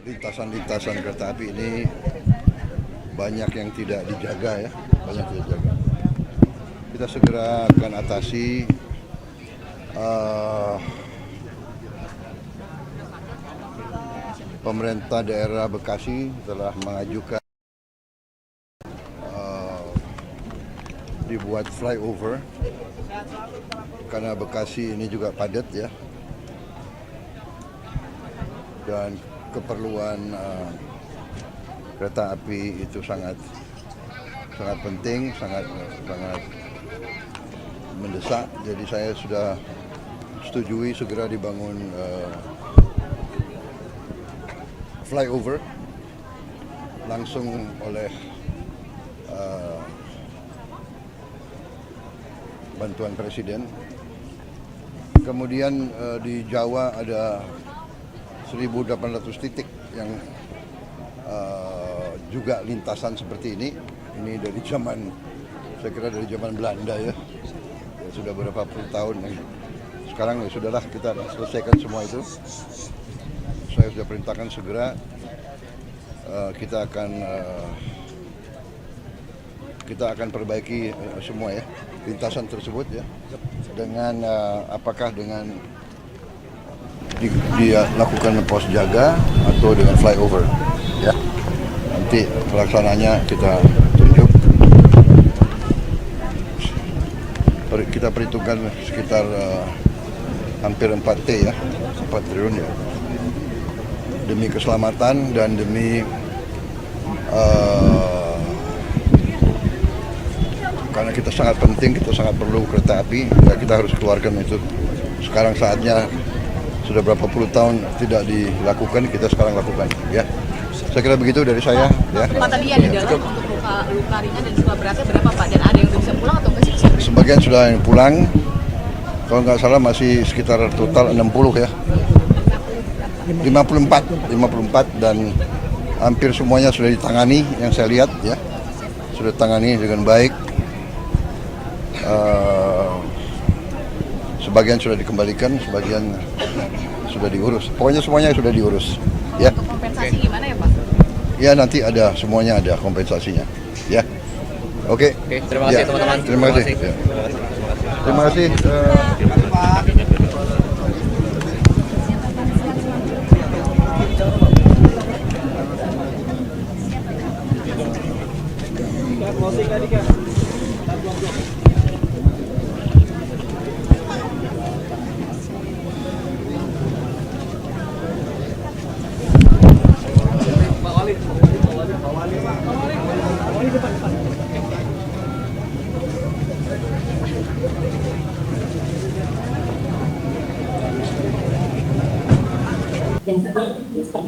lintasan-lintasan kereta api ini banyak yang tidak dijaga ya, banyak tidak dijaga. Kita segera akan atasi pemerintah daerah Bekasi telah mengajukan dibuat flyover karena Bekasi ini juga padat ya, dan keperluan kereta api itu sangat penting, sangat mendesak. Jadi saya sudah setujui segera dibangun flyover langsung oleh bantuan Presiden. Kemudian di Jawa ada 1.800 titik yang juga lintasan seperti ini. Ini dari zaman, saya kira dari zaman Belanda ya, sudah beberapa puluh tahun. Sekarang ya sudahlah, kita selesaikan semua itu. Saya sudah perintahkan segera kita akan perbaiki semua ya lintasan tersebut ya, dengan apakah dengan dia lakukan pos jaga atau dengan flyover ya. Nanti pelaksananya kita tunjuk. Kita perhitungkan sekitar hampir 4T ya, 4 triliun ya, demi keselamatan dan demi karena kita sangat penting, kita sangat perlu kereta api, ya kita harus keluarkan itu. Sekarang saatnya, sudah berapa puluh tahun tidak dilakukan, kita sekarang lakukan ya. Saya kira begitu dari saya ya. Pak, tadi yang di dalam untuk luka ringan dan luka beratnya berapa Pak? Dan ada yang bisa pulang atau enggak sih? Sebagian sudah yang pulang, kalau nggak salah masih sekitar total 60 ya. 54 dan hampir semuanya sudah ditangani, yang saya lihat ya, sudah ditangani dengan baik. Sebagian sudah dikembalikan, sebagian sudah diurus. Pokoknya semuanya sudah diurus. Ya. Untuk kompensasi gimana ya Pak? Ya nanti ada, semuanya ada kompensasinya. Ya. Oke. Terima kasih teman-teman. Terima kasih. Terima kasih.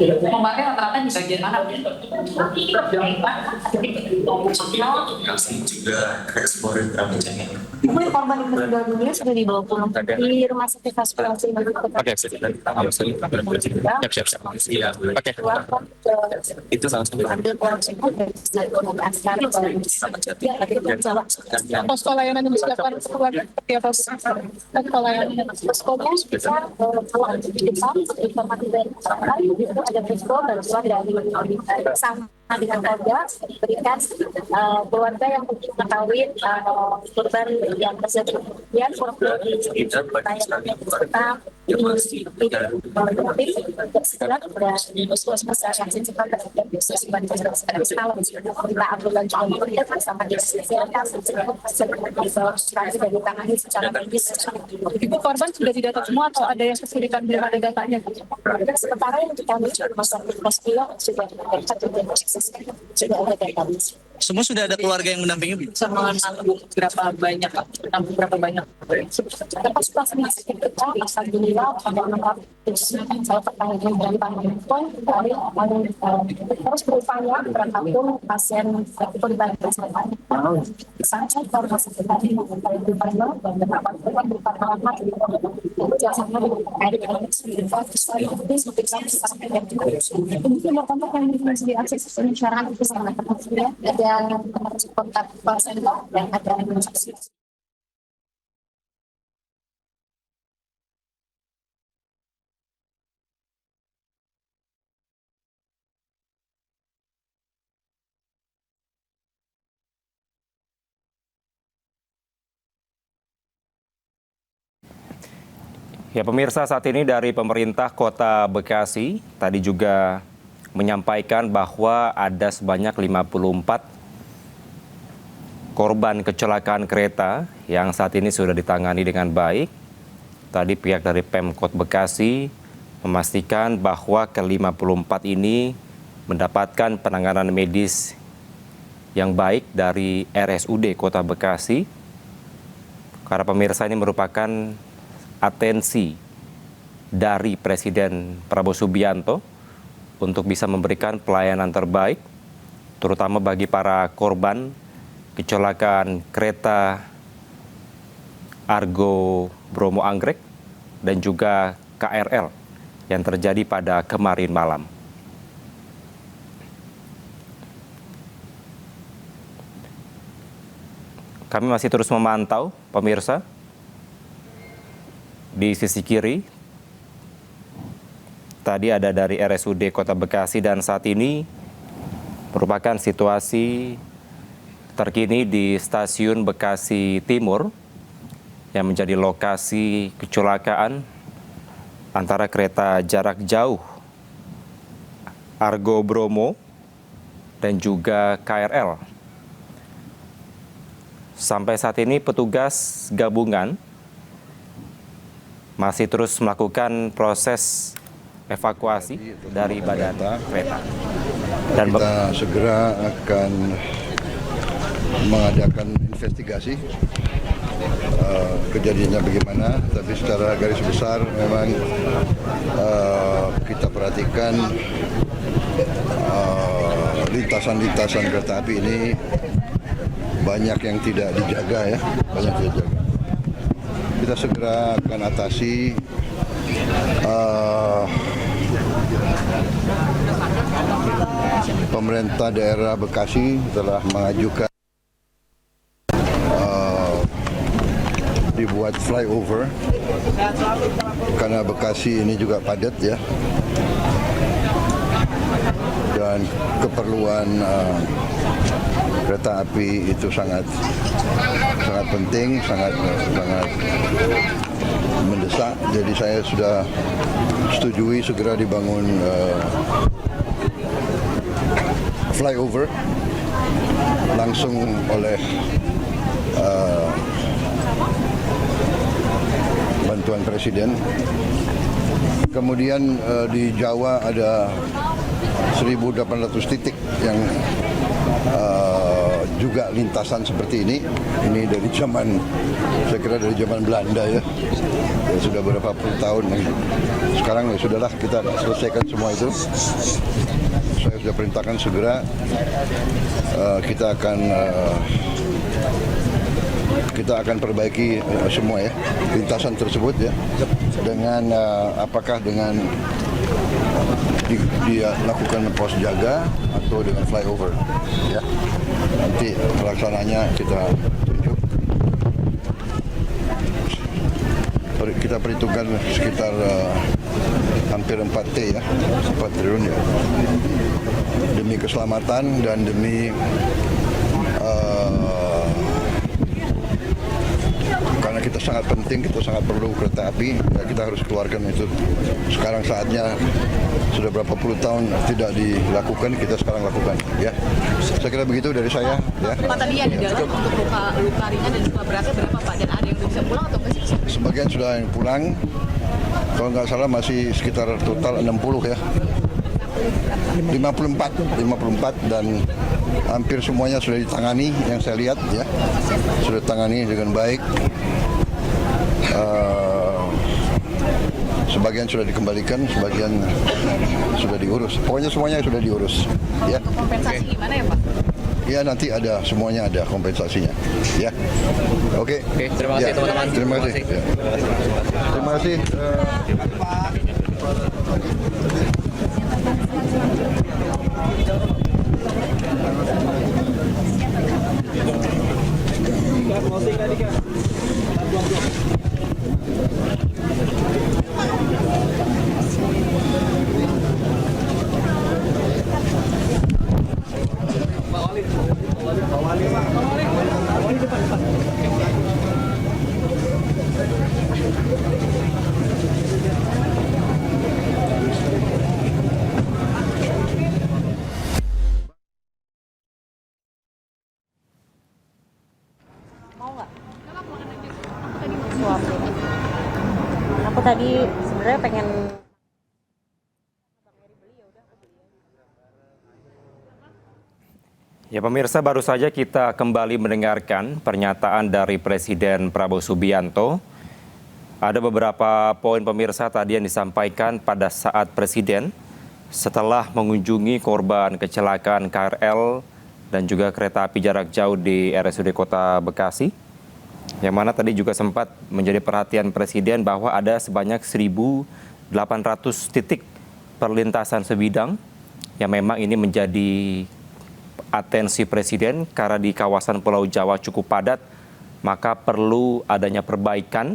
Pemakai rata-rata di bagian mana? Kasih juga ekspor rambutnya. Korban yang meninggal dunia sudah dibawa pulang di rumah sakit aspirasi. Oke, siap. Iya, oke. Itu sama-sama. Ambil pulang semua dari askar. Posko layanan yang disiapkan untuk keluarga seperti apa? Pelayanan poskonya kita informasi dari masyarakat itu ada posko bantuan dari sama dengan keluarga berikan keluarga yang mungkin mengetahui korban yang terjadi kemudian kurang lebih layanan kita segera dan posko masyarakat cepat terhadap dosis bantuan kalau kita ambulan juga bersama masyarakat dari tangani secara medis. Ibu korban sudah didata semua atau ada yang kesulitan belum ada datanya? Sementara yang kita ambil rumah sakit Poskio sudah ada database. Semua sudah ada keluarga yang mendampingi belum? Sama berapa banyak Pak? Berapa banyak? Lepas pas masih kita alhamdulillah ada 600 saya pertanyaan dari Pak dari terus berupaya berapapun pasien korban kesehatan sampai informasi tadi mengenai berupaya dan beberapa korban berupaya lama biasanya dengan mungkin untuk yang masih diakses penyelenggaraan itu sangat penting ya. Dan kontak pasien dan ada Ya pemirsa, saat ini dari pemerintah Kota Bekasi tadi juga menyampaikan bahwa ada sebanyak 54 korban kecelakaan kereta yang saat ini sudah ditangani dengan baik. Tadi pihak dari Pemkot Bekasi memastikan bahwa ke-54 ini mendapatkan penanganan medis yang baik dari RSUD Kota Bekasi. Karena pemirsa, ini merupakan atensi dari Presiden Prabowo Subianto untuk bisa memberikan pelayanan terbaik, terutama bagi para korban kecelakaan kereta Argo Bromo Anggrek dan juga KRL yang terjadi pada kemarin malam. Kami masih terus memantau, pemirsa. Di sisi kiri, tadi ada dari RSUD Kota Bekasi dan saat ini merupakan situasi terkini di Stasiun Bekasi Timur yang menjadi lokasi kecelakaan antara kereta jarak jauh Argo Bromo dan juga KRL. Sampai saat ini petugas gabungan masih terus melakukan proses evakuasi dari badan kereta. Dan kita segera akan mengadakan investigasi kejadiannya bagaimana, tapi secara garis besar memang kita perhatikan lintasan-lintasan kereta api ini banyak yang tidak dijaga ya, banyak tidak dijaga. Kita segera akan atasi pemerintah daerah Bekasi telah mengajukan dibuat flyover karena Bekasi ini juga padat ya, dan keperluan kereta api itu sangat penting, sangat mendesak. Jadi saya sudah setujui segera dibangun flyover langsung oleh bantuan Presiden. Kemudian di Jawa ada 1.800 titik yang juga lintasan seperti ini. Ini dari zaman, saya kira dari zaman Belanda ya sudah beberapa puluh tahun. Sekarang ya sudahlah, kita selesaikan semua itu. Saya sudah perintahkan segera kita akan perbaiki semua ya lintasan tersebut ya, dengan apakah dengan dia lakukan pos jaga atau dengan flyover ya. Nanti pelaksananya kita tunjuk. Kita perhitungkan sekitar hampir 4T ya, 4 triliun ya, demi keselamatan dan demi karena kita sangat penting, kita sangat perlu kereta api, ya kita harus keluarkan itu. Sekarang saatnya, sudah berapa puluh tahun tidak dilakukan, kita sekarang lakukan ya. Saya kira begitu dari saya ya. Pak, tadi yang di dalam untuk luka ringan dan luka beratnya berapa Pak? Dan ada yang bisa pulang atau enggak sih? Sebagian sudah yang pulang, kalau nggak salah masih sekitar total 60 ya. 54 dan hampir semuanya sudah ditangani, yang saya lihat ya, sudah ditangani dengan baik. Sebagian sudah dikembalikan, sebagian sudah diurus. Pokoknya semuanya sudah diurus. Ya. Untuk kompensasi gimana ya Pak? Ya nanti ada, semuanya ada kompensasinya. Ya. Oke. Terima kasih teman-teman. Terima kasih. Ya. Terima kasih. Aku tadi sebenarnya pengen Ya pemirsa, baru saja kita kembali mendengarkan pernyataan dari Presiden Prabowo Subianto. Ada beberapa poin pemirsa tadi yang disampaikan pada saat Presiden setelah mengunjungi korban kecelakaan KRL dan juga kereta api jarak jauh di RSUD Kota Bekasi. Yang mana tadi juga sempat menjadi perhatian Presiden bahwa ada sebanyak 1.800 titik perlintasan sebidang yang memang ini menjadi atensi Presiden karena di kawasan Pulau Jawa cukup padat, maka perlu adanya perbaikan.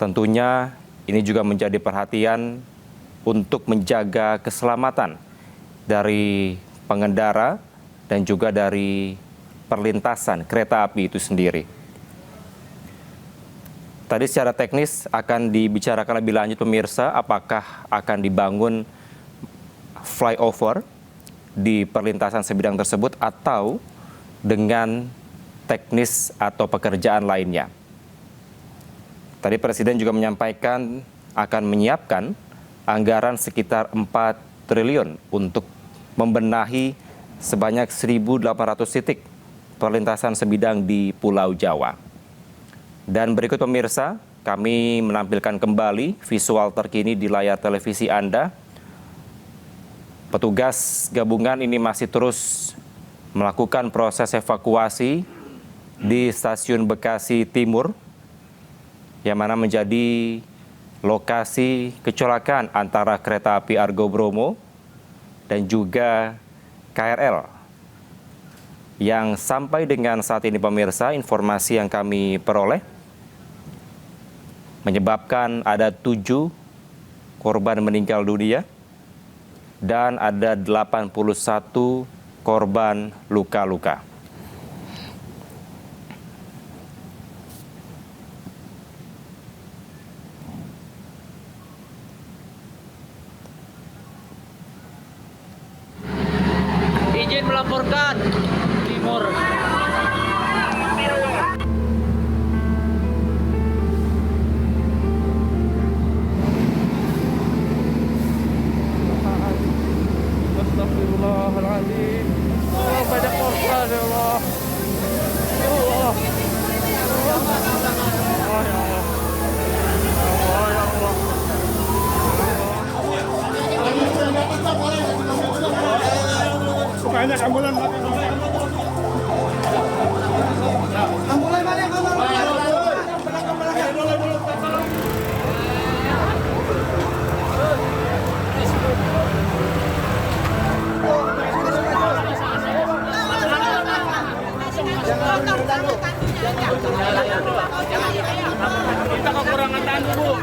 Tentunya ini juga menjadi perhatian untuk menjaga keselamatan dari pengendara dan juga dari perlintasan kereta api itu sendiri. Tadi secara teknis akan dibicarakan lebih lanjut pemirsa, apakah akan dibangun flyover di perlintasan sebidang tersebut atau dengan teknis atau pekerjaan lainnya. Tadi Presiden juga menyampaikan akan menyiapkan anggaran sekitar 4 triliun untuk membenahi sebanyak 1.800 titik perlintasan sebidang di Pulau Jawa. Dan berikut pemirsa, kami menampilkan kembali visual terkini di layar televisi Anda. Petugas gabungan ini masih terus melakukan proses evakuasi di Stasiun Bekasi Timur, yang mana menjadi lokasi kecelakaan antara kereta api Argo Bromo dan juga KRL. Yang sampai dengan saat ini pemirsa, informasi yang kami peroleh menyebabkan ada 7 korban meninggal dunia dan ada 81 korban luka-luka. Izin melaporkan Timur. Astagfirullahaladzim. Oh, banyak korban ya Allah. Allah. Oh, ya Allah. Oh, ya Allah. Banyak ambulan. Ambulan banyak. Kita kekurangan tandu, Bu.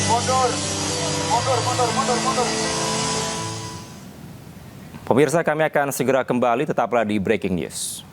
Mundur. Pemirsa, kami akan segera kembali, tetaplah di Breaking News.